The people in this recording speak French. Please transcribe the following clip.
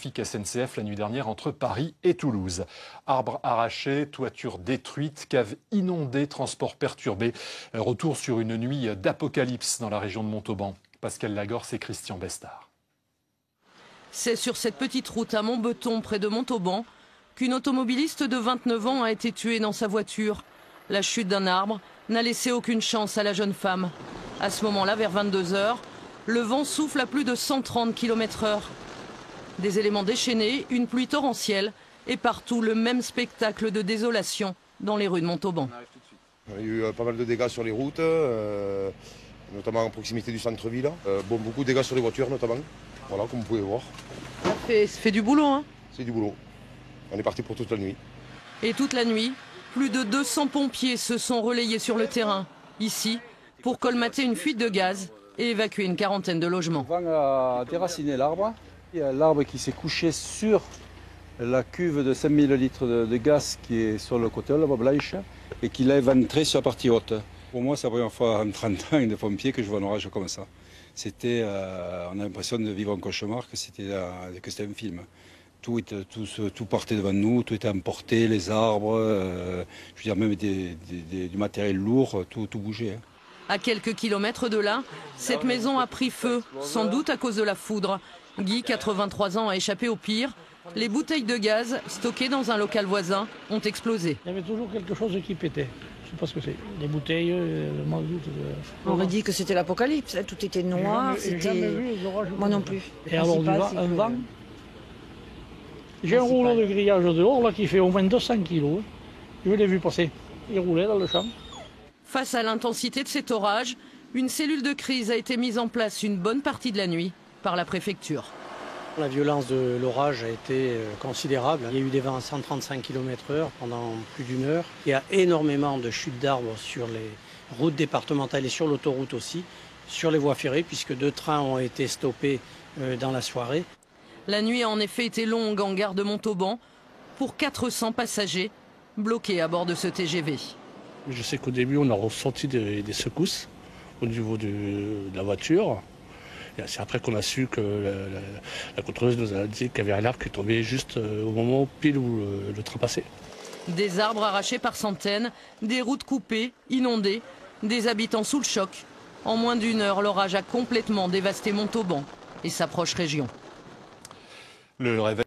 trafic SNCF la nuit dernière entre Paris et Toulouse. Arbres arrachés, toitures détruites, caves inondées, transports perturbés. Retour sur une nuit d'apocalypse dans la région de Montauban. Pascal Lagorce et Christian Bestard. C'est sur cette petite route à Montbeton, près de Montauban, qu'une automobiliste de 29 ans a été tuée dans sa voiture. La chute d'un arbre n'a laissé aucune chance à la jeune femme. À ce moment-là, vers 22 h, le vent souffle à plus de 130 km/h. Des éléments déchaînés, une pluie torrentielle et partout le même spectacle de désolation dans les rues de Montauban. Il y a eu pas mal de dégâts sur les routes, notamment en proximité du centre-ville. Beaucoup de dégâts sur les voitures notamment, voilà, comme vous pouvez voir. Ça fait du boulot, hein? C'est du boulot. On est parti pour toute la nuit. Et toute la nuit, plus de 200 pompiers se sont relayés sur le terrain, ici, pour colmater une fuite de gaz et évacuer une quarantaine de logements. Le vent a déraciné l'arbre. Il y a l'arbre qui s'est couché sur la cuve de 5000 litres de gaz qui est sur le côté, la voie blanche, et qui l'a éventré sur la partie haute. Pour moi, c'est la première fois en 30 ans de pompiers que je vois un orage comme ça. On a l'impression de vivre un cauchemar, que c'était un film. Tout partait devant nous, tout était emporté, les arbres, je veux dire même du matériel lourd, tout bougeait. À quelques kilomètres de là, cette maison a pris feu, sans doute à cause de la foudre. Guy, 83 ans, a échappé au pire. Les bouteilles de gaz stockées dans un local voisin ont explosé. Il y avait toujours quelque chose qui pétait. Je ne sais pas ce que c'est. Des bouteilles, le mazout. On aurait dit que c'était l'apocalypse. Tout était noir. Moi non plus. Et alors un vent. J'ai un rouleau de grillage dehors là, qui fait au moins 200 kilos. Je l'ai vu passer. Il roulait dans le champ. Face à l'intensité de cet orage, une cellule de crise a été mise en place une bonne partie de la nuit par la préfecture. La violence de l'orage a été considérable. Il y a eu des vents à 135 km/h pendant plus d'une heure. Il y a énormément de chutes d'arbres sur les routes départementales et sur l'autoroute aussi, sur les voies ferrées, puisque 2 trains ont été stoppés dans la soirée. La nuit a en effet été longue en gare de Montauban pour 400 passagers bloqués à bord de ce TGV. Je sais qu'au début, on a ressenti des secousses au niveau de la voiture. C'est après qu'on a su que la contrôleuse nous a dit qu'il y avait un arbre qui tombait juste au moment pile où le train passait. Des arbres arrachés par centaines, des routes coupées, inondées, des habitants sous le choc. En moins d'une heure, l'orage a complètement dévasté Montauban et sa proche région. Le réveil